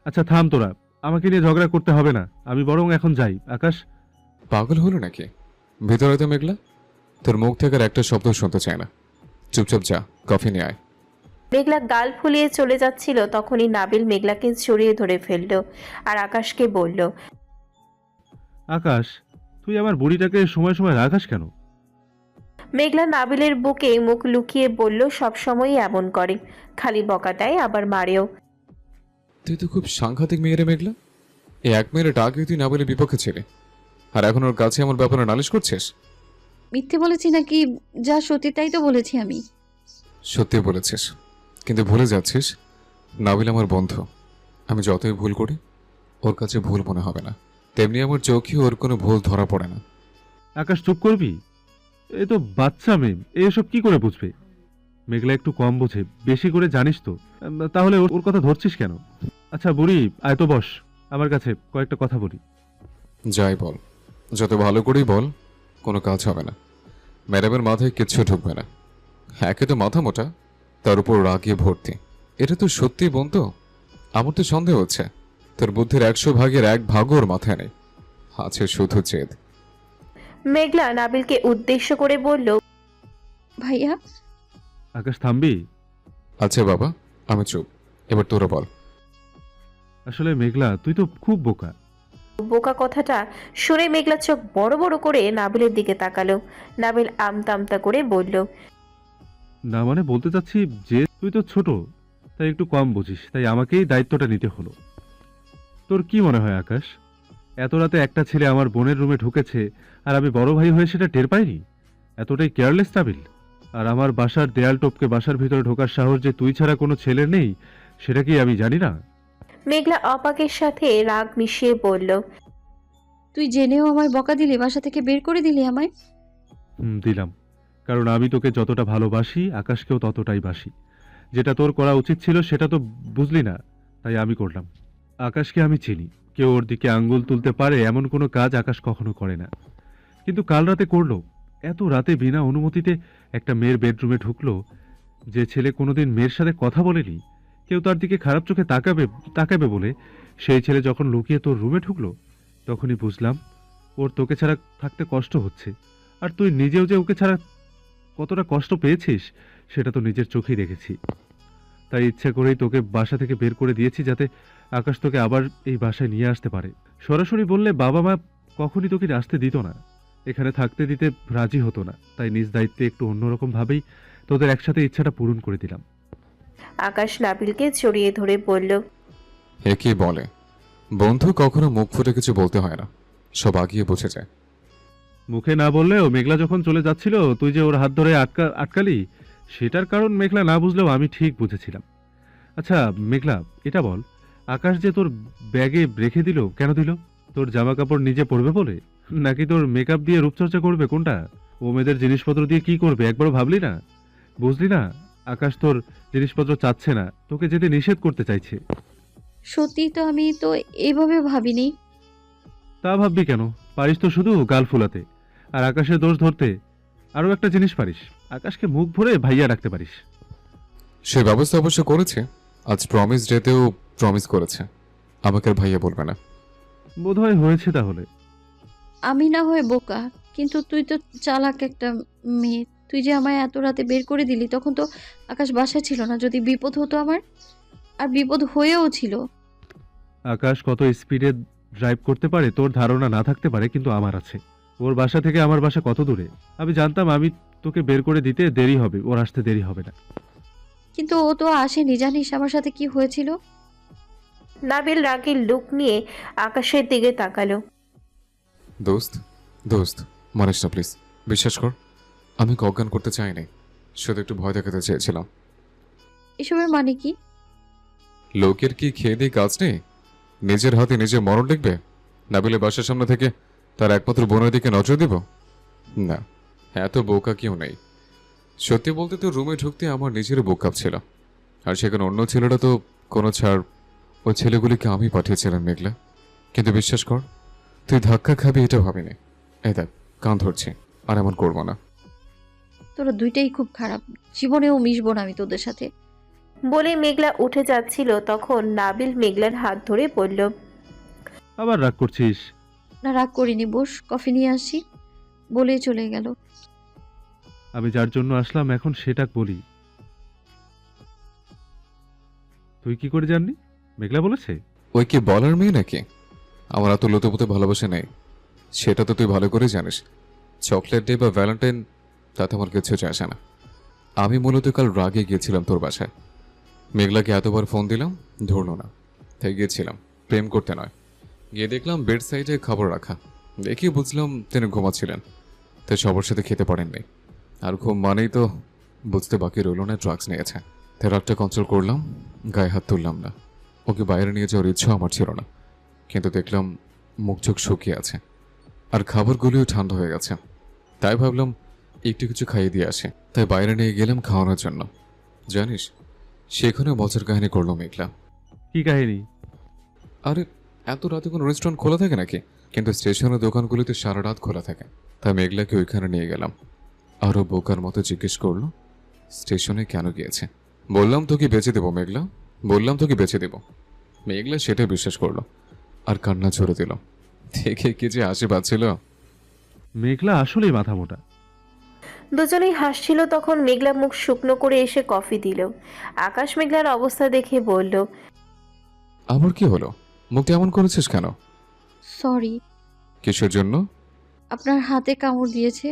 আচ্ছা থাম তোরা, আমাকে নিয়ে ঝগড়া করতে হবে না, আমি বরং এখন যাই। আকাশ, পাগল হলো নাকি? ভেতরে তো মেঘলা, তোর মুখ থেকে আর একটা শব্দ শুনতে চায় না। চুপচাপ যা, কফি নিয়ে আয়। মেঘলা গাল ফুলিয়ে চলে যাচ্ছিল, তখনই নাবিল মেঘলাকে জড়িয়ে ধরে ফেলল আর আকাশকে বলল, আকাশ, তুই আমার বুড়িটাকে সময় সময় রাখাস কেন? মেঘলা নাবিলের বুকে মুখ লুকিয়ে বলল, সবসময়ই এমন করে, খালি বকা দেয় আবার মারেও। তুই তো খুব সাংঘাতিক মেয়েরে মেঘলা। এই 1 মিনিট আগে তুই নাবিলের বিপক্ষে ছিলি, আর এখন ওর কাছে আমার ব্যাপারে নালিশ করছিস? মিথ্যে বলেছি নাকি? যা সত্যি তাই তো বলেছি আমি। সত্যি বলেছিস, কিন্তু ভুলে যাচ্ছিস নাবিল আমার বন্ধু। আমি যতই ভুল করি ওর কাছে ভুল মনে হবে না, তেমনি আমার চোখে ওর কোনো ভুল ধরা পড়ে না। আকাশ চুপ করবি? এ তো বাচ্চা মেয়ে, এসব কি করে বুঝবে? মেঘলা একটু কম বোঝে, বেশি করে জানিস তো। তাহলে ওর ওর কথা ধরছিস কেন? আচ্ছা বুড়ি, আয় তো বস আমার কাছে, কয়েকটা কথা বলি। যাই বল, যত ভালো করেই বল, কোনো কাজ হবে না। ম্যাডামের মাথায় কিচ্ছু ঢুকবে না। একে তো মাথা মোটা, তার উপর রাগে ভর্তি। এটা তো সত্যি বন্ধু? আমার তো সন্দেহ হচ্ছে তোর বুদ্ধির 100 ভাগের 1 ভাগও ওর মাথায় নেই, আছে শুধু জেদ। মেঘলা নাবিলকে উদ্দেশ্য করে বলল, ভাইয়া, আকাশ থামবি? আচ্ছা বাবা, আমি চুপ, এবার তোরা বল। আসলে মেঘলা, তুই তো খুব বোকা। বোকা কথাটা শুনে মেঘলা চোখ বড় বড় করে নাবিলের দিকে তাকালো। নাবিল আমতা আমতা করে বলল, না মানে বলতে চাচ্ছি যে তুই তো ছোট, তাই একটু কম বুঝিস, তাই আমাকেই দায়িত্বটা নিতে হলো। তোর কি মনে হয় আকাশ, এত রাতে একটা ছেলে আমার বোনের রুমে ঢুকেছে আর আমি বড় ভাই হয়ে সেটা টের পাইনি? এতটাই কেয়ারলেস নাবিল। আর আমার বাসার দেয়াল টপকে বাসার ভিতরে ঢোকার সাহস যে তুই ছাড়া কোনো ছেলের নেই, সেটা কি আমি জানি না? মেঘলা অবাকের সাথে রাগ মিশিয়ে বলল, তুই জেনেও আমায় বকা দিলি, বাসা থেকে বের করে দিলি আমায়। দিলাম, কারণ আমি তোকে যতটা ভালোবাসি আকাশকেও ততটাই বাসি। যেটা তোর করা উচিত ছিল সেটা তো বুঝলি না, তাই আমি করলাম। আকাশকে আমি চিনি, কেউ ওর দিকে আঙ্গুল তুলতে পারে এমন কোনো কাজ আকাশ কখনো করে না, কিন্তু কাল রাতে করলো। এত রাতে বিনা অনুমতিতে একটা মেয়ের বেডরুমে ঢুকলো। যে ছেলে কোনোদিন মেয়ের সাথে কথা বলেনি, কেউ তার দিকে খারাপ চোখে তাকাবে তাকাবে বলে, সেই ছেলে যখন লুকিয়ে তোর রুমে ঢুকলো, তখনই বুঝলাম ওর তোকে ছাড়া থাকতে কষ্ট হচ্ছে। আর তুই নিজেও যে ওকে ছাড়া কতটা কষ্ট পেয়েছিস সেটা তো নিজের চোখেই দেখেছি। তাই ইচ্ছে করেই তোকে বাসা থেকে বের করে দিয়েছি, যাতে আকাশ তোকে আবার এই বাসায় নিয়ে আসতে পারে। সরাসরি বললে বাবা মা কখনই তোকে আসতে দিত না, এখানে থাকতে দিতে রাজি হতো না, তাই নিজ দায়িত্বে একটু অন্যরকম ভাবেই তোদের একসাথে ইচ্ছাটা পূরণ করে দিলাম। আকাশ নাবিলকে জড়িয়ে ধরে বলল, এ কি বলে, বন্ধু কখনো মুখ ফুটে কিছু বলতে হয় না, সব আগিয়ে বুঝে যায়। মুখে না বললেও মেঘলা যখন চলে যাচ্ছিল তুই যে ওর হাত ধরে আটকালি, সেটার কারণ মেঘলা না বুঝলেও আমি ঠিক বুঝেছিলাম। আচ্ছা মেঘলা, এটা বল, আকাশ যে তোর ব্যাগে রেখে দিল, কেন দিল? তোর জামা কাপড় নিজে পরবে বলে, নাকি তোর মেকআপ দিয়ে রূপচর্চা করবে, কোনটা? ও মেয়েদের জিনিসপত্র দিয়ে কি করবে একবারও ভাবলি না? বুঝলি না আকাশ তোর জিনিসপত্র চাচ্ছে না, তোকে যেতে নিষেধ করতে চাইছে। সত্যি তো, আমি তো এভাবে ভাবিনি। তা ভাববি কেন? পারিস তো শুধু গাল ফুলাতে আর আকাশের দোষ ধরতে। আরও একটা জিনিস পারিস, আকাশকে মুখ ভরে ভাইয়া রাখতে পারিস। সে ব্যবস্থা অবশ্য করেছে, আজ প্রমিস ডেতেও প্রমিস করেছে আমাকে আর ভাইয়া বলবে না। বোধহয় হয়েছে তাহলে। আমি না হয় বোকা, কিন্তু তুই তো চালাক একটা মেয়ে। তুই যে আমায় এত রাতে বের করে দিলি, তখন তো আকাশ বাসায় ছিল না। যদি বিপদ হতো আমার, আর বিপদ হয়েও ছিল। আকাশ কত স্পিডে ড্রাইভ করতে পারে তোর ধারণা না থাকতে পারে, কিন্তু আমার আছে। ওর বাসা থেকে আমার বাসা কত দূরে, আমি জানতাম আমি তোকে বের করে দিতে দেরি হবে, ওর আসতে দেরি হবে না। কিন্তু ও তো আসেনি, জানিস আমার সাথে কি হয়েছিল? নাবিল রাগের লুক নিয়ে আকাশের দিকে তাকালো। দোস্ত, দোস্ত, মানিস না প্লিজ, বিশ্বাস কর, আমি অজ্ঞান করতে চাইনি, শুধু একটু ভয় দেখাতে চেয়েছিলাম। এসবের মানে কি? লোকের কি খেয়ে দিয়ে কাজ নেই? নিজের হাতে নিজে মরণ লিখবে? নাবিলের বাসার সামনে থেকে তার একমাত্র বোনের দিকে নজর দেব? না, এত বোকা কেউ নেই। সত্যি বলতে তো রুমে ঢুকতে আমার নিজের বুক কাঁপছিল, আর সেখানে অন্য ছেলেরা তো কোনো ছাড়। ওই ছেলেগুলিকে আমি পাঠিয়েছিলাম মেঘলা, কিন্তু বিশ্বাস কর, তুই ধাক্কা খাবি এটা ভাবিনি। এই দেখ, কান ধরছি, আর এমন করবো না। তোরা দুইটাই খুব খারাপ, জীবনেও মিশবো না আমি তোদের সাথে। বলে মেঘলা উঠে যাচ্ছিল, তখন নাবিল মেঘলার হাত ধরে বলল, আবার রাগ করছিস? না, রাগ করিনি, বস, কফি নিয়ে আসি, বলেই চলে গেল। আমি যার জন্য আসলাম এখন সেটা বলি। তুই কি করে জানলি? মেঘলা বলেছে? ওই কি বলার মেয়ে নাকি? আমার এত লুতুপুতু ভালোবাসা নেই, সেটা তো তুই ভালো করে জানিস। চকলেট ডে বা ভ্যালেন্টাইন, তাতে আমার কিছু যায় আসে না। আমি মূলত কাল রাগে গিয়েছিলাম তোর বাসায়। মেঘলাকে এতবার ফোন দিলাম, ধরলো না, তাই গিয়েছিলাম প্রেম করতে নয়। গিয়ে দেখলাম বেড সাইডে খাবার রাখা, দেখি বুঝলাম তিনি ঘুমাচ্ছিলেন, তাই সবার সাথে খেতে পারেননি। আর ঘুম মানেই তো বুঝতে বাকি রইল না ড্রাগস নিয়েছে। তাই রাগটা কন্ট্রোল করলাম, গায়ে হাত তুললাম না। ওকে বাইরে নিয়ে যাওয়ার ইচ্ছা আমার ছিল না, কিন্তু দেখলাম মুখ চোখ শুকিয়ে আছে আর খাবারগুলিও ঠান্ডা হয়ে গেছে। তাই ভাবলাম একটু কিছু খাইয়ে দিয়ে আসে, তাই বাইরে নিয়ে গেলাম খাওয়ানোর জন্য। জানিস, সেখানে মজার কাহিনী করলো মেঘলা। কি কাহিনী? আরে, এত রাতে কোনো রেস্টুরেন্ট খোলা থাকে নাকি? কিন্তু স্টেশনের দোকানগুলিতে সারা রাত খোলা থাকে। তাই মেঘলাকে ওইখানে নিয়ে গেলাম। আরও বোকার মতো জিজ্ঞেস করলো স্টেশনে কেন গিয়েছে। বললাম তোকে বেঁচে দেবো মেঘলা, বললাম তোকে বেঁচে দেবো। মেঘলা সেটাই বিশ্বাস করলো আর কান্না ঝরে দিল। দেখে কি যে হাসি পাচ্ছিল। মেঘলা আসলেই মাথা মোটা। দুজনেই হাসছিল। তখন মেঘলা মুখ শুকনো করে এসে কফি দিল। আকাশ মেঘলার অবস্থা দেখে বলল, আবার কি হলো? মুখটা এমন করেছিস কেন? সরি, কিসের জন্য? আপনার হাতে কামড় দিয়েছে।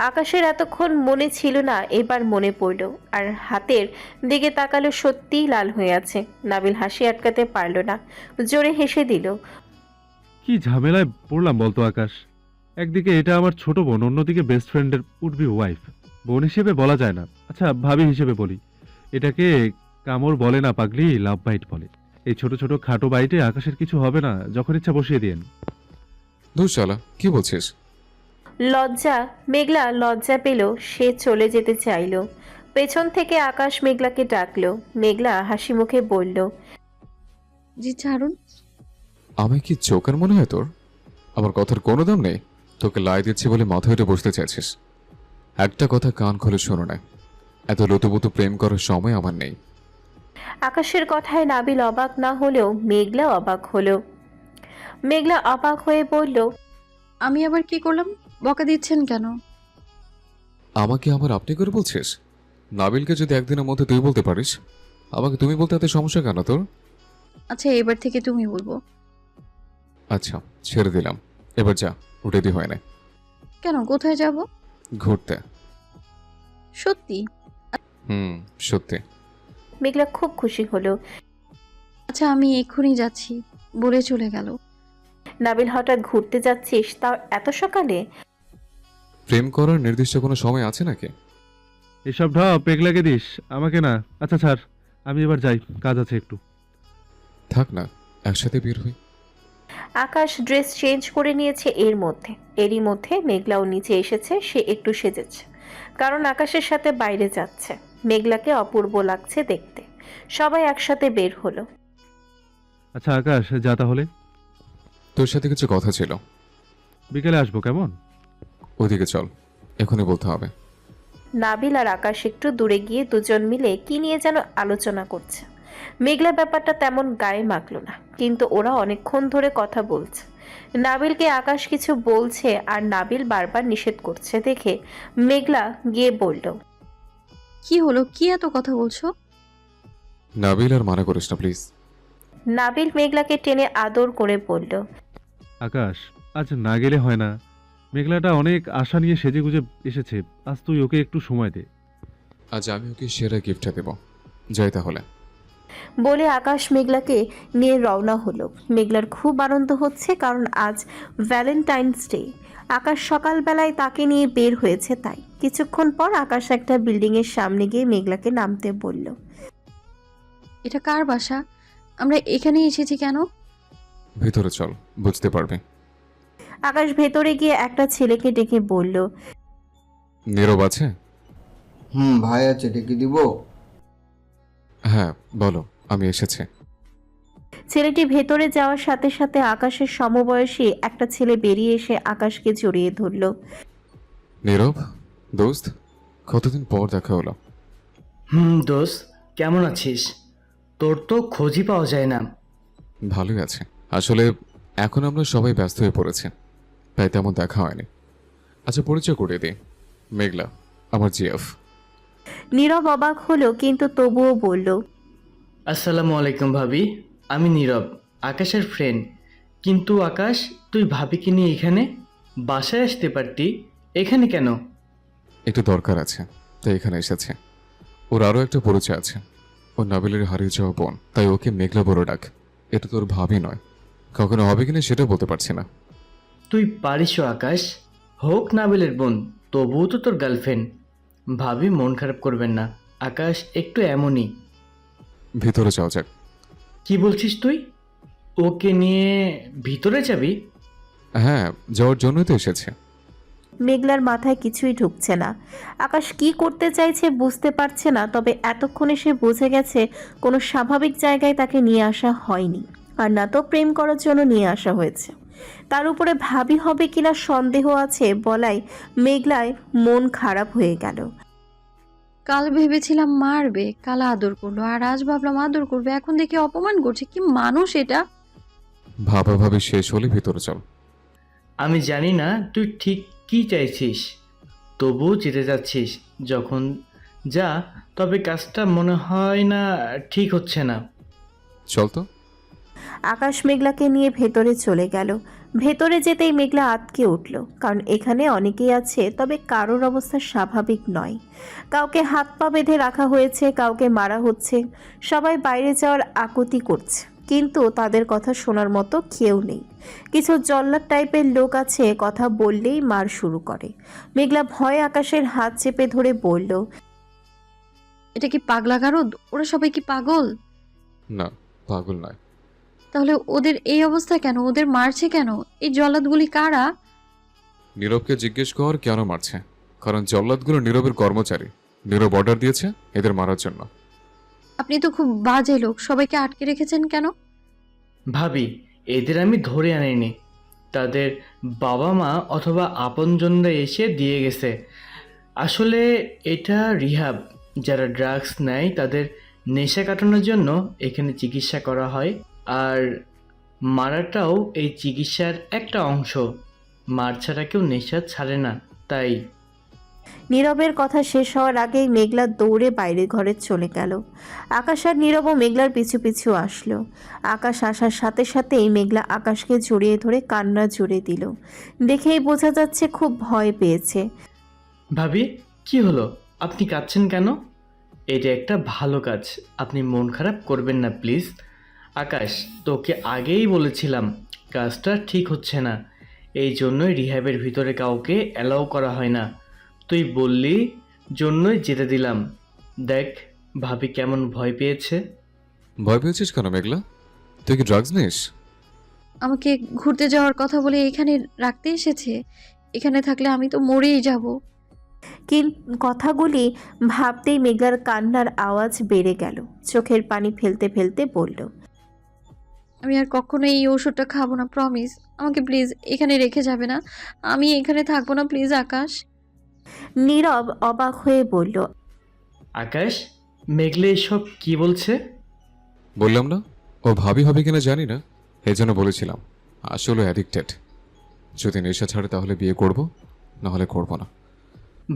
আকাশের এতক্ষণ মনে ছিল না, এবার মনে পড়ল, আর হাতের দিকে তাকালো, সত্যিই লাল হয়ে আছে। নাবিল হাসি আটকাতে পারল না, জোরে হেসে দিল। কি ঝামেলায় পড়লাম বলতো আকাশ? একদিকে এটা আমার ছোট বোন, অন্যদিকে বেস্ট ফ্রেন্ডের উড বি ওয়াইফ। বোন হিসেবে বলা যায় না, আচ্ছা ভাবি হিসেবে বলি। এটাকে কামড় বলে না পাগলি, লাভ বাইট বলে। এই ছোট ছোট খাটো বাইটে আকাশের কিছু হবে না, যখন ইচ্ছা বসিয়ে দিয়েন। ধুর শালা, কি বলছিস? মেঘলা লজ্জা পেল, সে চলে যেতে চাইল। পেছন থেকে আকাশ মেঘলাকে ডাকলো। মেঘলা হাসি মুখে বলল, জি ছাড়ুন। আমায় কি চোখের মনে হয় তোর? আমার কথার কোনো দাম নেই? তোকে লাই দিচ্ছি বলে মাথায় উঠে বসতে চাইছিস? একটা কথা কান খুলে শোনো না, এত লুতুপুতু প্রেম করার সময় আমার নেই। আকাশের কথায় নাবিল অবাক না হলেও মেঘলা অবাক হলো। মেঘলা অবাক হয়ে বলল, আমি আবার কি করলাম? বকা দিচ্ছেন কেন? আমাকে আমার আপনি করে বলছিস? নাবিলকে যদি একদিনের মধ্যে তুই বলতে পারিস, আমাকে তুমি বলতে এত সমস্যা কেন তোর? আচ্ছা, এবার থেকে তুমি বলবো। আচ্ছা, ছেড়ে দিলাম। এবার যা, রেডি হয় না। কেন, কোথায় যাব? ঘুরতে। সত্যি? সত্যি। মেঘলা খুব খুশি হলো। আচ্ছা, আমি এক্ষুনি যাচ্ছি, বলে চলে গেল। নাবিল, হঠাৎ ঘুরতে যাচ্ছিস, তাও এত সকালে? প্রেম করার নির্দিষ্ট কোনো সময় আছে নাকি? এসব ঢপ মেঘলাকে দিস, আমাকে না। আচ্ছা ছাড়, আমি এবার যাই, কাজ আছে একটু। থাক না, একসাথে বের হই। আকাশ ড্রেস চেঞ্জ করে নিয়েছে এরই মধ্যে মেঘলাও নিচে এসেছে। সে একটু সেজেছে, কারণ আকাশের সাথে বাইরে যাচ্ছে। মেঘলাকে অপূর্ব লাগছে দেখতে। সবাই একসাথে বের হলো। আচ্ছা আকাশ, যা তাহলে। তোর সাথে কিছু কথা ছিল। বিকেলে আসবো, কেমন? ওদিকে চল, এখনই বলতে হবে। নাবিল আর আকাশ একটু দূরে গিয়ে দুজন মিলে কি নিয়ে যেন আলোচনা করছে। মেঘলা ব্যাপারটা তেমন গায়ে মাখলো না, কিন্তু ওরা অনেকক্ষণ ধরে কথা বলছে। নাবিলকে আকাশ কিছু বলছে আর নাবিল বারবার নিষেধ করছে দেখে মেঘলা গিয়ে বলল, কি হলো? কি এত কথা বলছো? নাবিল, আর মানা করিস না প্লিজ। নাবিল মেঘলাকে টেনে আদর করে বলল, আকাশ, আজ না গেলে হয় না। মেঘলাটা অনেক আশা নিয়ে সেজে গুজে এসেছে, আজ তুই ওকে একটু সময় দে। আজ আমি ওকে সেরা গিফটটা দেব। যাই তাহলে। বলে আকাশ মেঘলাকে নিয়ে রওনা হলো। মেঘলার খুব আনন্দ হচ্ছে, কারণ আজ ভ্যালেন্টাইন্স ডে। আকাশ সকালবেলায় তাকে নিয়ে বের হয়েছে। তাই কিছুক্ষণ পর আকাশ একটা বিল্ডিং এর সামনে গিয়ে মেঘলাকে নামতে বলল। এটা কার বাসা? আমরা এখানে এসেছি কেন? ভিতরে চল, বুঝতে পারবে। আকাশ ভেতরে গিয়ে একটা ছেলেকে ডেকে বলল, নীরব আছে? ভাই আছে, ডেকে দিব? হ্যাঁ বলো, আমি এসেছি। ছেলেটি ভেতরে যাওয়ার সাথে সাথে আকাশের সমবয়সী একটা ছেলে বেরিয়ে এসে আকাশকে জড়িয়ে ধরল। নীরব, দোস্ত, কতদিন পর দেখা হলো। দোস্ত, কেমন আছিস? তোর তো খোঁজই পাওয়া যায় না। ভালোই আছে। আসলে এখন আমরা সবাই ব্যস্ত হয়ে পড়েছি, তাই তেমন দেখা হয়নি। আচ্ছা, পরিচয় করিয়ে দিই। মেঘলা আমার জিএফ। নীরব অবাক হলো কিন্তু তবুও বলল, আসসালামু আলাইকুম ভাবি, আমি নীরব, আকাশের ফ্রেন্ড। কিন্তু আকাশ, তুই ভাবিকে নিয়ে এখানে? বাসায় আসতে পারতি, এখানে কেন? একটু দরকার আছে তাই এখানে এসেছে। ওর আরও একটা পরিচয় আছে, ও নাবিলের হারিয়ে যাওয়া বোন, তাই ওকে মেঘলা বড় ডাক। এটা তোর ভাবি নয়, কখনো হবে কিনা সেটা বলতে পারছি না। তুই পারিসও আকাশ, হোক নাবিলের বোন, তবুও তো তোর গার্লফ্রেন্ড। ভাবি মন খারাপ করবেন না, আকাশ একটু এমনই। ভিতরে যাওয়া যাক। কি বলছিস তুই? ওকে নিয়ে ভিতরে যাবি? হ্যাঁ, যাওয়ার জন্যই তো এসেছে। মেঘলার মাথায় কিছুই ঢুকছে না। আকাশ কি করতে চাইছে বুঝতে পারছে না, তবে এতক্ষণে সে বুঝে গেছে কোনো স্বাভাবিক জায়গায় তাকে নিয়ে আসা হয়নি, আর না তো প্রেম করার জন্য নিয়ে আসা হয়েছে। তার উপরে ভাবি হবে কিনা সন্দেহ আছে বলায় মেঘলায় মন খারাপ হয়ে গেল। কাল ভেবেছিলাম মারবে, কাল আদর করলো, আর আজ ভাবলাম আদর করবে, এখন দেখি অপমান করছে। কি মানুষ এটা! ভাবা ভাবি শেষ হলে ভিতরে চল। আমি জানি না তুই ঠিক কি চাইছিস, তবুও যেতে যাচ্ছিস যখন যা, তবে কাজটা মনে হয় না ঠিক হচ্ছে না। চল তো। আকাশ মেঘলাকে নিয়ে ভেতরে চলে গেল। ভেতরে যেতেই মেঘলা আটকে উঠল, কারণ এখানে অনেকেই আছে, তবে কারোর অবস্থা স্বাভাবিক নয়। কাউকে হাত পা বেঁধে রাখা হয়েছে, কাউকে মারা হচ্ছে, সবাই বাইরে যাওয়ার আকুতি করছে, কিন্তু তাদের কথা শোনার মতো কেউ নেই। কিছু জল্লাদ টাইপের লোক আছে, কথা বললেই মার শুরু করে। মেঘলা ভয়ে আকাশের হাত চেপে ধরে বলল, এটা কি পাগলা গারদ? ওরা সবাই কি পাগল? না, পাগল নয়। তাহলে ওদের এই অবস্থা কেন? ওদের মারছে কেন? এই জল্লাদগুলি কারা? নীরবকে জিজ্ঞেস কর কেন মারছে। কারণ জল্লাদগুলো নীরবের কর্মচারী। নীরব অর্ডার দিয়েছে এদের মারার জন্য। আপনি তো খুব বাজে লোক, সবাইকে আটকে রেখেছেন কেন? ভাবি, এদের আমি ধরে আনিনি, তাদের বাবা মা অথবা আপনজনরা এসে দিয়ে গেছে। আসলে এটা রিহাব, যারা ড্রাগস নেয় তাদের নেশা কাটানোর জন্য এখানে চিকিৎসা করা হয়। আর মারাটাও এই চিকিৎসার একটা অংশ। মার ছাড়া কেউ নেশা ছাড়ে না, তাই। নীরবের কথা শেষ হওয়ার আগেই মেঘলা দৌড়ে বাইরে ঘরে চলে গেল। আকাশ আর নীরবও মেঘলার পিছু পিছু আসলো। আকাশ আসার সাথে সাথেই মেঘলা আকাশকে জড়িয়ে ধরে কান্না জুড়ে দিল। দেখেই বোঝা যাচ্ছে খুব ভয় পেয়েছে। ভাবি, কি হলো? আপনি কাঁদছেন কেন? এটা একটা ভালো কাজ, আপনি মন খারাপ করবেন না প্লিজ। আকাশ, তোকে আগেই বলেছিলাম কাজটা ঠিক হচ্ছে না, এই জন্যই রিহ্যাবের ভিতরে কাউকে অ্যালাউ করা হয় না। তুই বললি জন্যই যেতে দিলাম। দেখ ভাবি কেমন ভয় পেয়েছে। ভয় পেয়েছিস কেন মেঘলা? তুই কি ড্রাগস নিস? আমাকে ঘুরতে যাওয়ার কথা বলে এখানে রাখতে এসেছে। এখানে থাকলে আমি তো মরেই যাব। কথাগুলি ভাবতেই মেঘলার কান্নার আওয়াজ বেড়ে গেল। চোখের পানি ফেলতে ফেলতে বলল, আমি আর কখনো এই ওষুধটা খাবো না, প্রমিস। আমাকে প্লিজ এখানে রেখে যাবে না, আমি এখানে থাকবো না, প্লিজ আকাশ। নীরব অবাক হয়ে বলল, আকাশ, মেঘলে এসব কি বলছে? বললাম না ও ভাবি হবে কিনা জানি না, এই জন্য বলেছিলাম। আসলে অ্যাডিক্টেড। যদি নেশা ছাড়ে তাহলে বিয়ে করব, নাহলে করব না।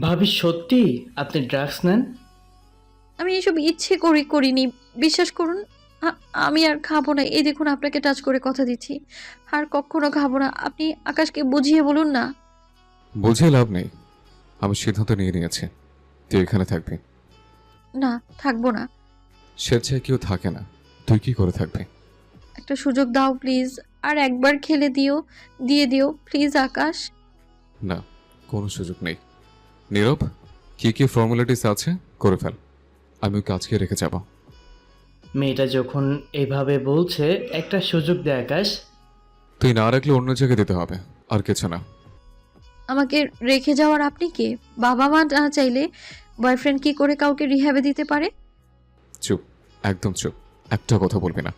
ভাবি সত্যি আপনি ড্রাগস নেন? আমি এসব ইচ্ছে করিনি, বিশ্বাস করুন। আমি আর খাবো না। এই দেখুন, আপনাকে টাচ করে কথা দিচ্ছি, আর কখনো খাবো না। আপনি আকাশকে বুঝিয়ে বলুন না। বুঝে লাভ নেই, আমি সিদ্ধান্ত নিয়ে নিয়েছি। তুই এখানে থাকবি। না, থাকবো না। স্বেচ্ছায় কেউ থাকে না, তুই কি করে থাকবি? একটা সুযোগ দাও প্লিজ, আর একবার খেলে দিয়ে দিও প্লিজ আকাশ। না, কোনো সুযোগ নেই। নীরব, কি কি ফর্মালিটিস আছে করে ফেল, আমি ওকে আজকে রেখে যাব। মেয়েটা যখন এভাবে বলছে একটা সুযোগ দে আকাশ। তুই না রাখলে অন্য জায়গায় দিতে হবে, আর কিছু না। আমাকে রেখে যাওয়ার আপনি কে? বাবা মা না চাইলে বয়ফ্রেন্ড কি করে কাউকে রিহ্যাবে দিতে পারে? চুপ, একদম চুপ, একটা কথা বলবি না।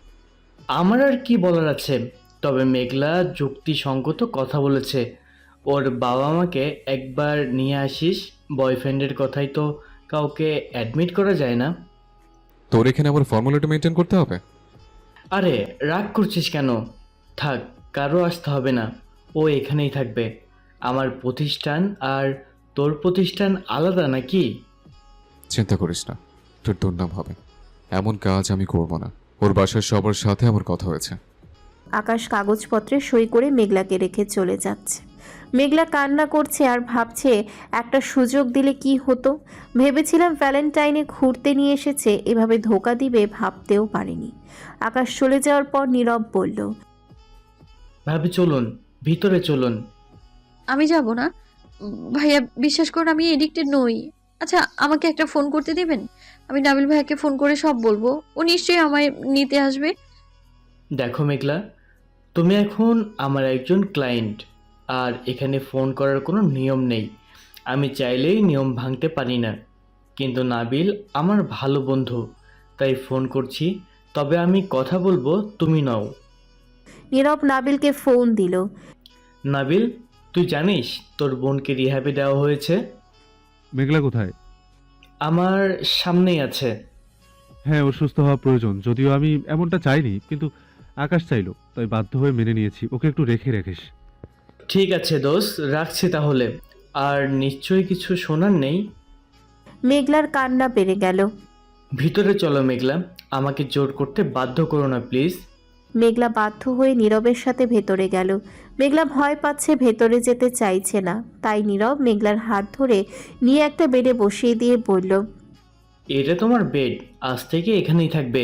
আমার আর কি বলার আছে, তবে মেঘলা যুক্তিসঙ্গত কথা বলেছে। ওর বাবা মাকে একবার নিয়ে আসিস, বয়ফ্রেন্ডের কথাই তো কাউকে অ্যাডমিট করা যায় না। তোর এখানে আমার ফর্মালিটি মেনটেন করতে হবে? আরে রাগ করছিস কেন? থাক, কারো আসতে হবে না, ও এখানেই থাকবে। আমার প্রতিষ্ঠান আর তোর প্রতিষ্ঠান আলাদা নাকি? চিন্তা করিস না, তোর দুর্নাম হবে। এমন কাজ আমি করব না। ওর বাসার সবার সাথে আমার কথা হয়েছে। আকাশ কাগজপত্রে সই করে মেঘলাকে রেখে চলে যাচ্ছে। মেঘলা কান্না করছে আর ভাবছে একটা সুযোগ দিলে কি হতো। ভেবেছিলাম ভ্যালেন্টাইনে ঘুরতে নিয়ে এসেছে, এভাবে ধোকা দিবে ভাবতেও পারিনি। আকাশ চলে যাওয়ার পর নীরব বলল, ভাবি চলুন, ভিতরে চলুন। আমি যাব না। ভাইয়া বিশ্বাস করুন, আমি এডিক্টেড নই। আচ্ছা, আমাকে একটা ফোন করতে দেবেন? আমি নাবিল ভাইয়াকে ফোন করে সব বলবো, ও নিশ্চয়ই আমায় নিতে আসবে। দেখো মেঘলা, তুমি এখন আমার একজন ক্লায়েন্ট, আর এখানে ফোন করার কোনো নিয়ম নেই। আমি চাইলেই নিয়ম ভাঙতে পারি না, কিন্তু নাবিল আমার ভালো বন্ধু, তাই ফোন করছি। তবে আমি কথা বলবো, তুমি নাও। নীরব নাবিলকে ফোন দিল। নাবিল, তুই জানিস তোর বোনকে রিহ্যাবে দেওয়া হয়েছে? মেঘলা কোথায়? আমার সামনেই আছে। হ্যাঁ, ওর সুস্থ হওয়া প্রয়োজন, যদিও আমি এমনটা চাইনি, কিন্তু আকাশ চাইলো, তাই বাধ্য হয়ে মেনে নিয়েছি। ওকে একটু রেখে রাখিস। ঠিক আছে দোস্ত, রাখছি তাহলে। আর নিশ্চয়ই কিছু শোনার নেই? মেঘলার কান্না বেড়ে গেল। ভিতরে চলো মেঘলা, আমাকে জোর করতে বাধ্য করো না প্লিজ। মেঘলা বাধ্য হয়ে নীরবের সাথে ভেতরে গেল। মেঘলা ভয় পাচ্ছে, ভেতরে যেতে চাইছে না, তাই নীরব মেঘলার হাত ধরে নিয়ে একটা বেডে বসিয়ে দিয়ে বলল, এটা তোমার বেড, আজ থেকে এখানেই থাকবে।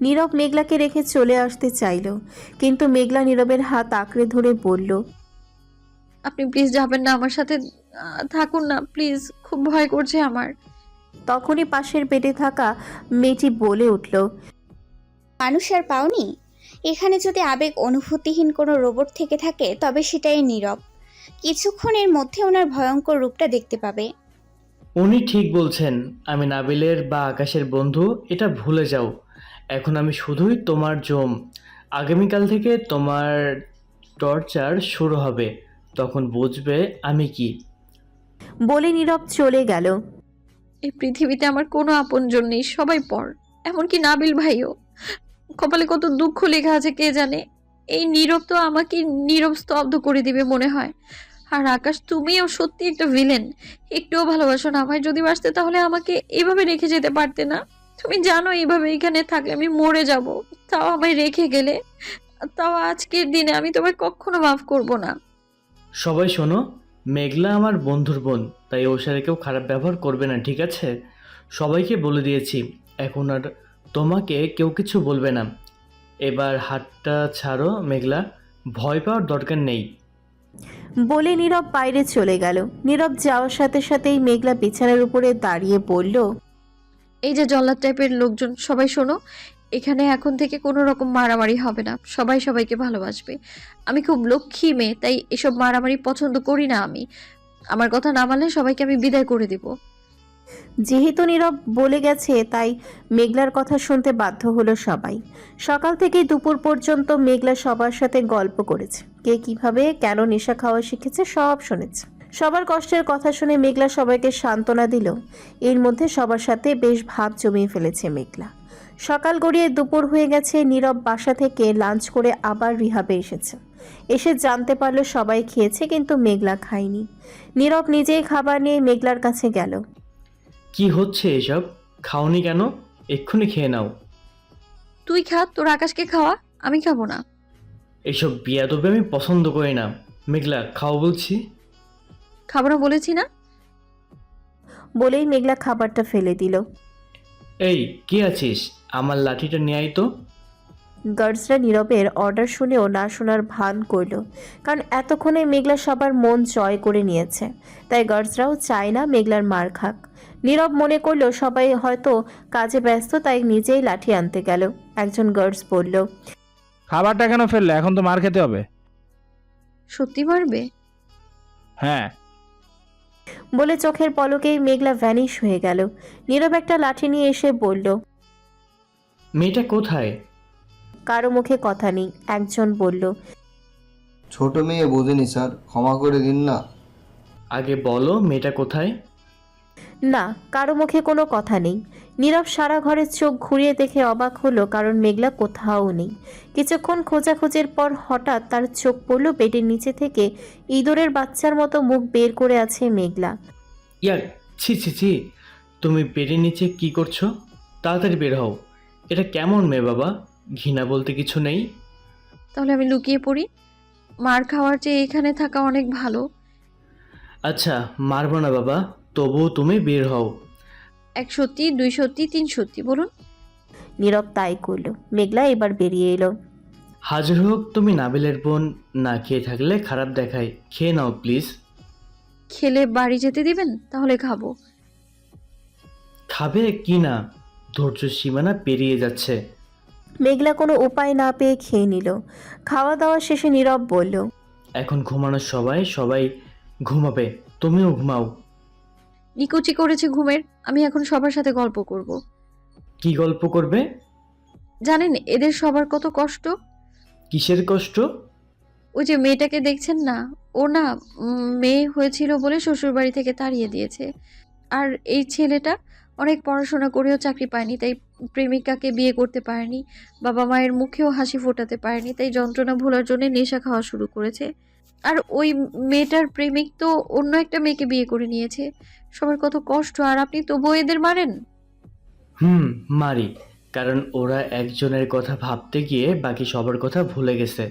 নীরব মেঘলাকে রেখে চলে আসতে চাইল, কিন্তু মেঘলা নীরবের হাত আঁকড়ে ধরে বলল, আপনি প্লিজ যাবেন না আমার সাথে। থাকুন না প্লিজ, খুব ভয় করছে আমার। তখনই পাশের বেডে থাকা মেয়েটি বলে উঠল, মানুষ আর পাওনি? এখানে যদি আবেগ অনুভূতিহীন কোনো রোবট থেকে থাকে তবে সেটাই নীরব। কিছুক্ষণের মধ্যে ওনার ভয়ঙ্কর রূপটা দেখতে পাবে। উনি ঠিক বলছেন, আমি নাবিলের বা আকাশের বন্ধু, এটা ভুলে যাও। এখন আমি শুধুই তোমার জম। আগামীকাল থেকে তোমার টর্চার শুরু হবে, তখন বুঝবে আমি কি। বলে নীরব চলে গেল। এই পৃথিবীতে আমার কোনো আপনজন নেই, সবাই পর, এমনকি নাবিল ভাইও। কপালে কত দুঃখ লেখা আছে কে জানে। এই নীরব তো আমাকে নীরব স্তব্ধ করে দিবে মনে হয়। আর আকাশ, তুমিও সত্যি একটা ভিলেন। একটুও ভালোবাসো না আমায়। যদি বাসতে তাহলে আমাকে এভাবে রেখে যেতে পারতে না? তুমি জানো এইভাবে এখানে থাকলে আমি মরে যাব, তাও আমায় রেখে গেলে। তাও আজকের দিনে আমি তোমায় কখনো মাফ করব না। সবাই শোনো, মেঘলা আমার বন্ধুর বোন, তাই ওর সাথে কেউ খারাপ ব্যবহার করবে না, ঠিক আছে? সবাইকে বলে দিয়েছি, এখন আর তোমাকে কেউ কিছু বলবে না। এবার হাতটা ছাড়ো মেঘলা, ভয় পাওয়ার দরকার নেই। বলে নীরব বাইরে চলে গেল। নীরব যাওয়ার সাথে সাথেই মেঘলা বিছানার উপরে দাঁড়িয়ে বলল, এই যে জল্লাদ টাইপের লোকজন, সবাই শোনো, এখানে এখন থেকে কোনো রকম মারামারি হবে না। সবাই সবাইকে ভালোবাসবে। আমি খুব লক্ষ্মী মেয়ে, তাই এসব মারামারি পছন্দ করি না আমি। আমার কথা না মানলে সবাইকে আমি বিদায় করে দেব। যেহেতু নীরব বলে গেছে, তাই মেঘলার কথা শুনতে বাধ্য হলো সবাই। সকাল থেকে দুপুর পর্যন্ত মেঘলা সবার সাথে গল্প করেছে, কে কিভাবে কেন নেশা খাওয়া শিখেছে সব শুনেছে। সবার কষ্টের কথা শুনে মেঘলা সবাইকে সান্ত্বনা দিল। এর মধ্যে সবার সাথে বেশ ভাব জমিয়ে ফেলেছে মেঘলা। সকাল গড়িয়ে দুপুর হয়ে গেছে। নীরব বাসা থেকে লাঞ্চ করে আবার রিহাবে এসেছে। এসে জানতে পারলো সবাই খেয়েছে, কিন্তু মেঘলা খায়নি। নীরব নিজেই খাবার নিয়ে মেঘলার কাছে গেল। কি হচ্ছে এসব? খাওনি কেন? এক্ষুনি খেয়ে নাও। তুই খা, তোর আকাশকে খাওয়া, আমি খাবো না। এসব বিয়াদবে আমি পছন্দ করি না। মেঘলা খাও বলছি। খাবো না বলেছি না? বলেই মেঘলা খাবারটা ফেলে দিল। এই কে আছিস? আমার লাঠিটা নিয়ে আয় তো। গার্ডসরা নীরবের অর্ডার শুনেও না শোনার ভান করল, কারণ এতক্ষণে মেঘলা সবার মন জয় করে নিয়েছে। তাই গার্ডসরাও চায় না মেঘলার মার খাক। নীরব মনে করলো সবাই হয়তো কাজে ব্যস্ত, তাই নিজেই লাঠি আনতে গেল। একজন গার্ডস বলল, খাবারটা কেন ফেললে? এখন তো মার খেতে হবে। সত্যি মারবে? হ্যাঁ। বলে চোখের পলকেই মেঘলা ভ্যানিশ হয়ে গেল। নীরব একটা লাঠি নিয়ে এসে বলল, মেয়েটা কোথায়? কারো মুখে কথা নেই। একজন বলল, ছোট মেয়ে বোঝেনি স্যার, ক্ষমা করে দিন না। আগে বলো মেয়েটা কোথায়? না, কারো মুখে কোনো কথা নেই। নীরব সারা ঘরের চোখ ঘুরিয়ে দেখে অবাক হলো, কারণ মেঘলা কোথাও নেই। কিছুক্ষণ খোঁজাখুঁজির পর হঠাৎ তার চোখ পড়ল বেডের নিচে থেকে ইঁদুরের বাচ্চার মতো মুখ বের করে আছে মেঘলা। ইয়ার, ছি ছি ছি, তুমি পেটের নিচে কি করছো? তাড়াতাড়ি বের হও। এটা কেমন মেয়ে বাবা? ঘৃণা বলতে কিছু নেই। তাহলে আমি লুকিয়ে পড়ি? মার খাওয়ার চেয়ে এখানে থাকা অনেক ভালো। আচ্ছা, মারবো না বাবা, তবুও তুমি বের হও। 1 সত্যি, 2 সত্যি, 3 সত্যি, বলুন। নীরব তাই করল। মেঘলা এবার বেরিয়ে এলো। হাজার হোক তুমি নাবিলের বোন, না খেয়ে থাকলে খারাপ দেখায়, খেয়ে নাও প্লিজ। খেলে বাড়ি যেতে দিবেন? তাহলে খাবো। খাবে কি না? ধৈর্য সীমানা পেরিয়ে যাচ্ছে। মেঘলা কোনো উপায় না পেয়ে খেয়ে নিল। খাওয়া দাওয়া শেষে নীরব বলল, এখন ঘুমানোর সবাই সবাই ঘুমাবে, তুমিও ঘুমাও। নিকুচি করেছে ঘুমের, আমি এখন সবার সাথে গল্প করব। কি গল্প করবে? জানেন এদের সবার কত কষ্ট? কিসের কষ্ট? ওই যে মেয়েটাকে দেখছেন না, ও না মেয়ে হয়েছিল বলে শ্বশুরবাড়ি থেকে তাড়িয়ে দিয়েছে। আর এই ছেলেটা অনেক পড়াশোনা করেও চাকরি পায়নি, তাই প্রেমিকাকে বিয়ে করতে পারেনি। বাবা মায়ের মুখেও হাসি ফোটাতে পারেনি, তাই যন্ত্রণা ভোলার জন্য নেশা খাওয়া শুরু করেছে। আর ওই মেয়েটার প্রেমিক তো অন্য একটা মেয়েকে বিয়ে করে নিয়েছে। সবার কত কষ্ট, আর আপনি তবুও এদের মারেন। মারি, কারণ ওরা একজনের কথা ভাবতে গিয়ে বাকি সবার কথা ভুলে গেছে।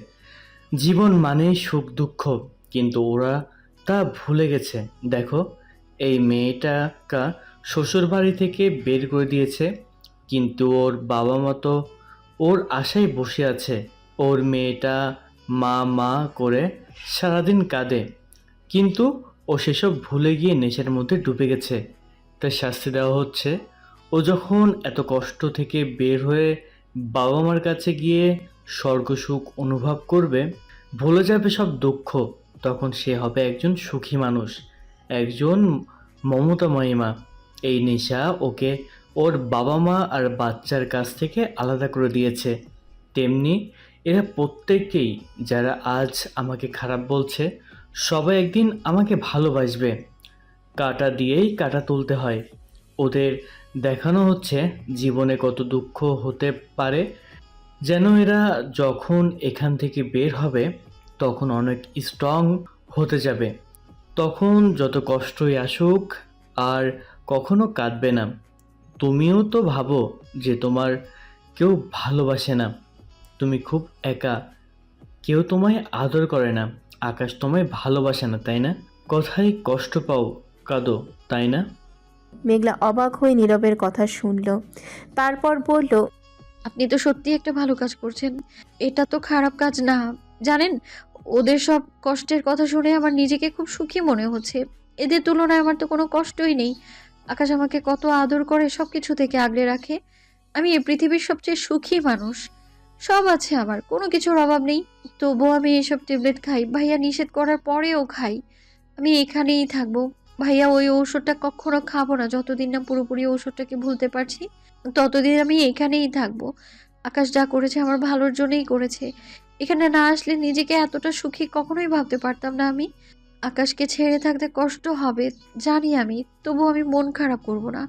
জীবন মানে সুখ দুঃখ, কিন্তু ওরা তা ভুলে গেছে। দেখো, এই মেয়েটাকে শ্বশুর বাড়ি থেকে বের করে দিয়েছে, কিন্তু ওর বাবা মা তো ওর আশায় বসে আছে। ওর মেয়েটা মা মা করে সারাদিন কাঁদে, কিন্তু ও সেসব ভুলে গিয়ে নেশার মধ্যে ডুবে গেছে। তার শাস্তি দেওয়া হচ্ছে। ও যখন এত কষ্ট থেকে বের হয়ে বাবা মার কাছে গিয়ে স্বর্গসুখ অনুভব করবে, ভুলে যাবে সব দুঃখ, তখন সে হবে একজন সুখী মানুষ, একজন মমতাময়ী মা। এই নেশা ওকে ওর বাবা মা আর বাচ্চার কাছ থেকে আলাদা করে দিয়েছে। তেমনি এরা প্রত্যেকেই, যারা আজ আমাকে খারাপ বলছে, সবাই একদিন আমাকে ভালোবাসবে। কাঁটা দিয়েই কাঁটা তুলতে হয়। ওদের দেখানো হচ্ছে জীবনে কত দুঃখ হতে পারে, যেন এরা যখন এখান থেকে বের হবে তখন অনেক স্ট্রং হতে যাবে। তখন যত কষ্টই আসুক আর কখনো কাঁদবে না। তুমিও তো ভাবো যে তোমার কেউ ভালোবাসে না, তুমি খুব একা, কেউ তোমায় আদর করে না, আকাশ তোমায় ভালোবাসে না, তাই না? কথায় কষ্ট পাও, কাঁদো, তাই না? মেঘলা অবাক হয়ে নীরবের কথা শুনল। তারপর বলল, আপনি তো সত্যি একটা ভালো কাজ করছেন। এটা তো খারাপ কাজ না। জানেন, ওদের সব কষ্টের কথা শুনে আমার নিজেকে খুব সুখী মনে হচ্ছে। এদের তুলনায় আমার তো কোনো কষ্টই নেই। আকাশ আমাকে কত আদর করে, সব কিছু থেকে আগলে রাখে। আমি এই পৃথিবীর সবচেয়ে সুখী মানুষ। সব আছে আমার, কোনো কিছুর অভাব নেই। তবুও আমি এইসব ট্যাবলেট খাই, ভাইয়া নিষেধ করার পরেও খাই। আমি এখানেই থাকবো। ভাইয়া ওই ঔষধটা কখনো খাবো না, যতদিন না পুরোপুরি ঔষধটাকে ভুলতে পারছি ততদিন আমি এখানেই থাকবো। আকাশ যা করেছে আমার ভালোর জন্যই করেছে। এখানে না আসলে নিজেকে এতটা সুখী কখনোই ভাবতে পারতাম না আমি। আকাশকে ছেড়ে থাকতে কষ্ট হবে জানি আমি, তবু আমি মন খারাপ করব না।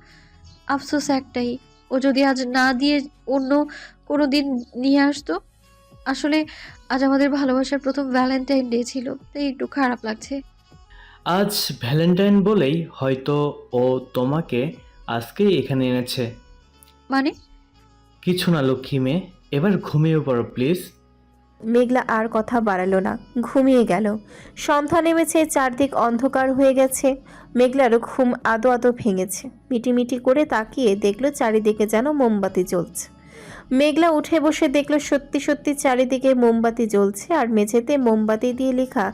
আফসোস একটাই, ও যদি আজ না দিয়ে অন্য কোনো দিন নিয়ে আসতো। আসলে আজ আমাদের ভালোবাসার প্রথম ভ্যালেন্টাইন ডে ছিল, তাই একটু খারাপ লাগছে। আজ ভ্যালেন্টাইন বলেই হয়তো ও তোমাকে আজকেই এখানে এনেছে। মানে? কিছু না লক্ষ্মী মেয়ে, এবার ঘুমিয়ে পড়ো প্লিজ। মেঘলা আর কথা বাড়ালো না, ঘুমিয়ে গেল। সন্ধ্যা নেমেছে, চারদিক অন্ধকার হয়ে গেছে। মেঘলারও ঘুম আদো আদো ভেঙেছে। মিটিমিটি করে তাকিয়ে দেখলো চারিদিকে যেন মোমবাতি জ্বলছে। মেঘলা উঠে বসে দেখলো সত্যি সত্যি চারিদিকে মোমবাতি জ্বলছে, আর মেঝেতে মোমবাতি দিয়ে লেখা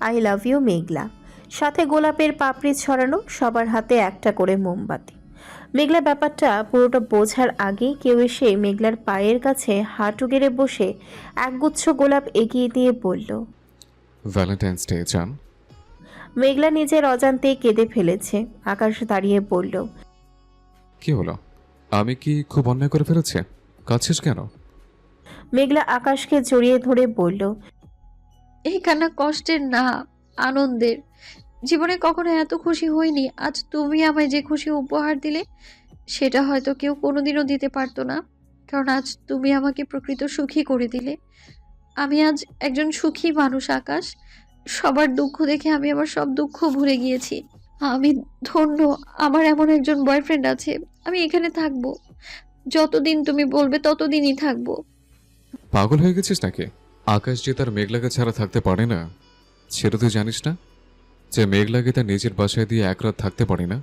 আই লাভ ইউ মেঘলা, সাথে গোলাপের পাপড়ি ছড়ানো, সবার হাতে একটা করে মোমবাতি। মেঘলা ব্যাপারটা পুরোটা বোঝার আগেই কেউ এসে মেঘলার পায়ের কাছে হাঁটু গেড়ে বসে একগুচ্ছ গোলাপ এগিয়ে দিয়ে বলল। ভ্যালেন্টাইন্স ডে জান। মেঘলা নিজের অজান্তেই কেঁদে ফেলেছে। আকাশ দাঁড়িয়ে বলল, কি হলো? আমি কি খুব অন্যায় করে ফেলেছি? কাঁদছিস কেন? মেঘলা আকাশকে জড়িয়ে ধরে বলল, এই কান্না কষ্টের না, আনন্দের। জীবনে কখনো এত খুশি হইনি। আজ তুমি আমায় যে খুশি উপহার দিলে সেটা হয়তো কেউ কোনোদিনও দিতে পারতো না, কারণ আজ তুমি আমাকে প্রকৃত সুখী করে দিলে। আমি আজ একজন সুখী মানুষ আকাশ। সবার দুঃখ দেখে আমি আমার সব দুঃখ ভুলে গিয়েছি। আমি ধন্য, আমার এমন একজন বয়ফ্রেন্ড আছে। আমি এখানে থাকবো, যতদিন তুমি বলবে ততদিনই থাকবো। পাগল হয়ে গেছিস নাকি? আকাশ যে তার মেঘলাকে ছাড়া থাকতে পারে না, সেটা তুই জানিস না? যে মেঘলাকে তার নিজের বাসায় দিয়ে এক রাত থাকতে পারি না,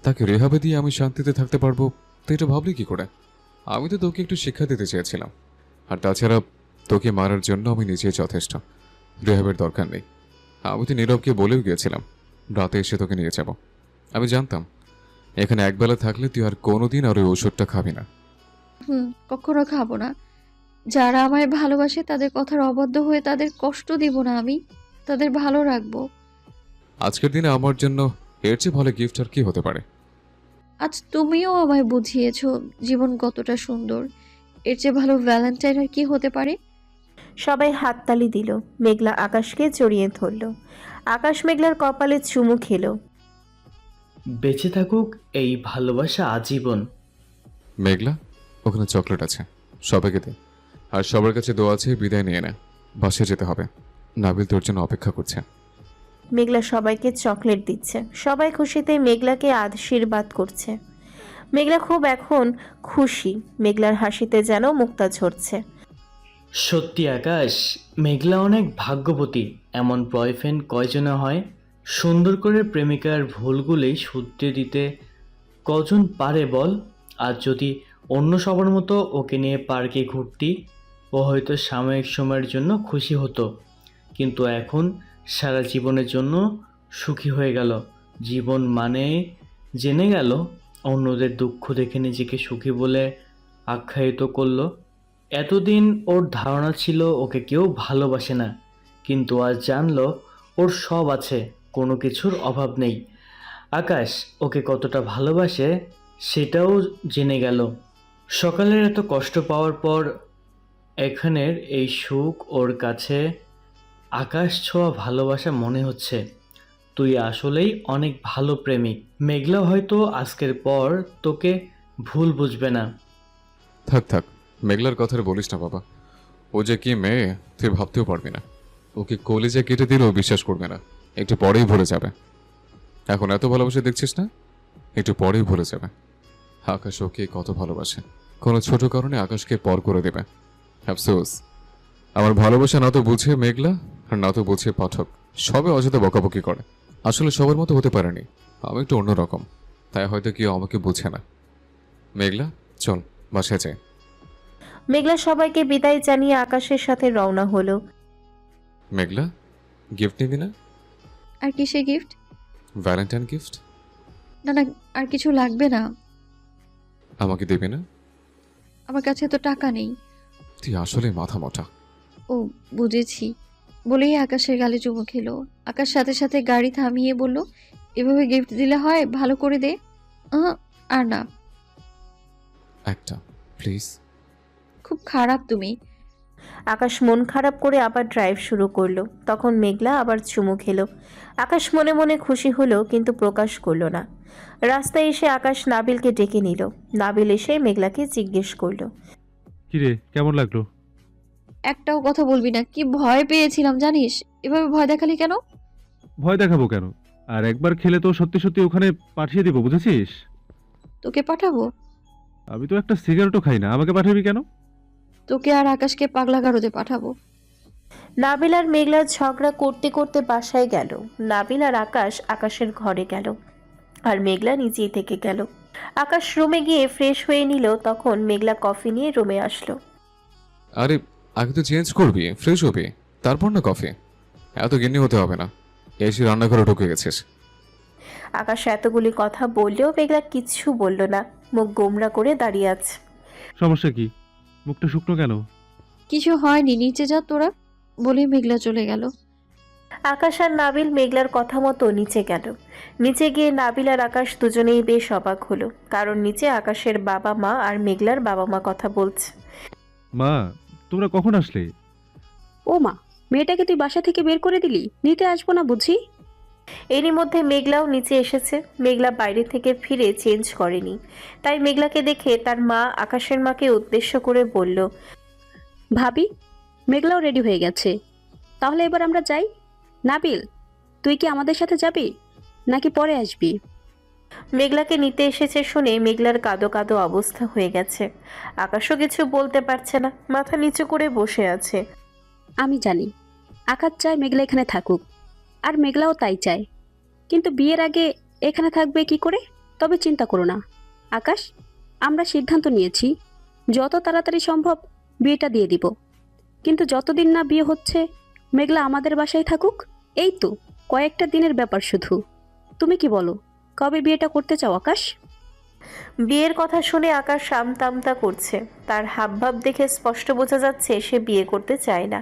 তাকে রেহাবে দিয়ে আমি শান্তিতে থাকতে পারবো, তুই এটা ভাবলি কি করে? আমি তো তোকে একটু শিক্ষা দিতে চেয়েছিলাম। আর তাছাড়া তোকে মারার জন্য আমি নিজেই যথেষ্ট, রেহাবের দরকার নেই। আমি তো নীরবকে বলেও গিয়েছিলাম রাতে এসে তোকে নিয়ে যাব। আমি জানতাম এখানে একবেলা থাকলে তুই আর কোনোদিন আর ওই ওষুধটা খাবি না। কখনো খাবো না। যারা আমায় ভালোবাসে তাদের কথার অবাধ্য হয়ে তাদের কষ্ট দিব না। আমি তাদের ভালো রাখবো। আজকের দিনে আমার জন্য এর চেয়ে ভালো গিফট আর কি হতে পারে? আজ তুমিও আমায় বুঝিয়েছো জীবন কতটা সুন্দর। এর চেয়ে ভালো ভ্যালেন্টাইন আর কি হতে পারে? সবাই হাততালি দিল। মেঘলা আকাশকে জড়িয়ে ধরল। আকাশ মেঘলার কপালে চুমু খেলো। বেঁচে থাকুক এই ভালোবাসা আজীবন। মেঘলা, ওখানে চকলেট আছে, সবাইকে দে। আর সবার কাছে দোয়া আছে, বিদায় নিয়ে নে, বাসে যেতে হবে। নাবিল তোর জন্য অপেক্ষা করছে। মেঘলা সবাইকে চকলেট দিচ্ছে। সবাই খুশিতে মেঘলাকে আশীর্বাদ করছে। মেঘলা খুব এখন খুশি। মেঘলার হাসিতে যেন মুক্তা ঝরছে। সত্যি আকাশ, মেঘলা অনেক ভাগ্যবতী। এমন বয়ফ্রেন্ড কয়জনে হয়? সুন্দর করে প্রেমিকার ভুলগুলি শুধরে দিতে কজন পারে বল? আর যদি অন্য সবার মতো ওকে নিয়ে পার্কে ঘুরতি, ও হয়তো সাময়িক সময়ের জন্য খুশি হতো, কিন্তু এখন সারা জীবনের জন্য সুখী হয়ে গেল। জীবন মানে জেনে গেল, অন্যদের দুঃখ দেখে নিজেকে সুখী বলে আখ্যায়িত করলো। এতদিন ওর ধারণা ছিল ওকে কেউ ভালোবাসে না, কিন্তু আজ জানলো ওর সব আছে, কোনো কিছুর অভাব নেই। আকাশ ওকে কতটা ভালোবাসে সেটাও জেনে গেল। সকালের এত কষ্ট পাওয়ার পর এখানের এই সুখ ওর কাছে আকাশ ছোঁয়া ভালোবাসা মনে হচ্ছে। তুই আসলেই অনেক ভালো প্রেমিক। মেঘলা হয়তো আজকের পর তোকে ভুল বুঝবে না। থাক থাক, মেঘলার কথা আর বলিস না বাবা। ও যে কি মেয়ে তুই ভাবতেও পারবি না। ওকে কলিজা কেটে দিলেও বিশ্বাস করবে না, একটু পরেই ভুলে যাবে। এখন এত ভালোবাসে দেখছিস না, একটু পরেই ভুলে যাবে। আকাশ ওকে কত ভালোবাসে, কোনো ছোট কারণে আকাশকে পর করে দেবে। আফসোস, আমার ভালোবাসা না তো বুঝে মেঘলা আর না তো বুঝে পাঠক, সবে অযথা বকাবকি করে। আসলে সবার মতো হতে পারেনি, আমি একটু অন্যরকম, তাই হয়তো কেউ আমাকে বুঝে না। মেঘলা চল বাসায় যাই। মেঘলা সবাইকে বিদায় জানিয়ে আকাশের সাথে রওনা হলো। মেঘলা, গিফট নিবি না? আর কিসের গিফট? Valentine gift. না না, আর কিছু লাগবে না। আমাকে দেবে না? আমার কাছে তো টাকা নেই। তুই আসলে মাথা মোটা। ও বুঝেছি বলেই আকাশের গালে চুমু খেলো। আকাশ সাথে সাথে গাড়ি থামিয়ে বলল, এভাবে গিফট দিলে হয়? ভালো করে দে। আর না। একটা প্লিজ। খুব খারাপ তুমি। আকাশ মন খারাপ করে আবার ড্রাইভ শুরু করলো। তখন মেঘলা আবার চুমু খেলো। আকাশ মনে মনে খুশি হলো, কিন্তু প্রকাশ করলো না। রাস্তায় এসে আকাশ নাবিলকে ডেকে নিল। নাবিল এসে মেঘলাকে জিজ্ঞেস করলো, কিরে, কেমন লাগলো? একটাও কথা বলবি না। কি ভয় পেয়েছিলাম জানিস? এভাবে ভয় দেখালি কেন? ভয় দেখাবো কেন? আর একবার খেলে তো সত্যি সত্যি ওখানে পাঠিয়ে দিব, বুঝেছিস? তোকে পাঠাবো? আমি তো একটা সিগারেটও খাই না, আমাকে পাঠাবি কেন? তোকে আর আকাশকে পাগলা গারদে পাঠাবো। নাবিল আর মেঘলা ঝগড়া করতে করতে বাসায় গেল। নাবিল আর আকাশের ঘরে গেল, আর মেঘলা নিচেই থেকে গেল। আকাশ রুমে গিয়ে ফ্রেশ হয়ে নিল। তখন মেঘলা কফি নিয়ে রুমে আসলো। আরে আগে তো চেঞ্জ করবি, ফ্রেশ হবি, তারপর না কফি। এত গিন্নি হতে হবে না, এসে রান্নাঘরে ঢুকে গেছিস। আকাশ এতগুলি কথা বললেও মেঘলা কিচ্ছু বলল না, মুখ গোমরা করে দাঁড়িয়ে আছে। সমস্যা কি? মুখটা শুকনো কেন? কিছু হয়নি, নিচে যা তোরা, বলেই মেঘলা চলে গেল। আকাশ আর নাবিল মেঘলার কথা মতো নিচে গেল। নিচে গিয়ে নাবিল আর আকাশ দুজনেই বেশ অবাক হলো, কারণ নিচে আকাশের বাবা মা আর মেঘলার বাবা মা কথা বলছে। মা, তোমরা কখন আসলে? ও মা, মেয়েটাকে তুই বাসা থেকে বের করে দিলি? নিতে আসবো না বুঝি? এরই মধ্যে মেঘলাও নিচে এসেছে। মেঘলা বাইরে থেকে ফিরে চেঞ্জ করেনি, তাই মেঘলাকে দেখে তার মা আকাশের মাকে উদ্দেশ্য করে বলল, ভাবি, মেঘলাও রেডি হয়ে গেছে, তাহলে এবার আমরা যাই। নাবিল, তুই কি আমাদের সাথে যাবি নাকি পরে আসবি? মেঘলাকে নিতে এসেছে শুনে মেঘলার কাঁদো কাঁদো অবস্থা হয়ে গেছে। আকাশও কিছু বলতে পারছে না, মাথা নিচু করে বসে আছে। আমি জানি আকাশ চায় মেঘলা এখানে থাকুক, আর মেঘলাও তাই চায়, কিন্তু বিয়ের আগে এখানে থাকবে কি করে? তবে চিন্তা করো না আকাশ, আমরা সিদ্ধান্ত নিয়েছি যত তাড়াতাড়ি সম্ভব বিয়েটা দিয়ে দিব, কিন্তু যতদিন না বিয়ে হচ্ছে মেঘলা আমাদের বাসায় থাকুক। এই তো কয়েকটা দিনের ব্যাপার শুধু। তুমি কি বলো, কবে বিয়েটা করতে চাও আকাশ? বিয়ের কথা শুনে আকাশ আমতা আমতা করছে। তার হাবভাব দেখে স্পষ্ট বোঝা যাচ্ছে সে বিয়ে করতে চায় না।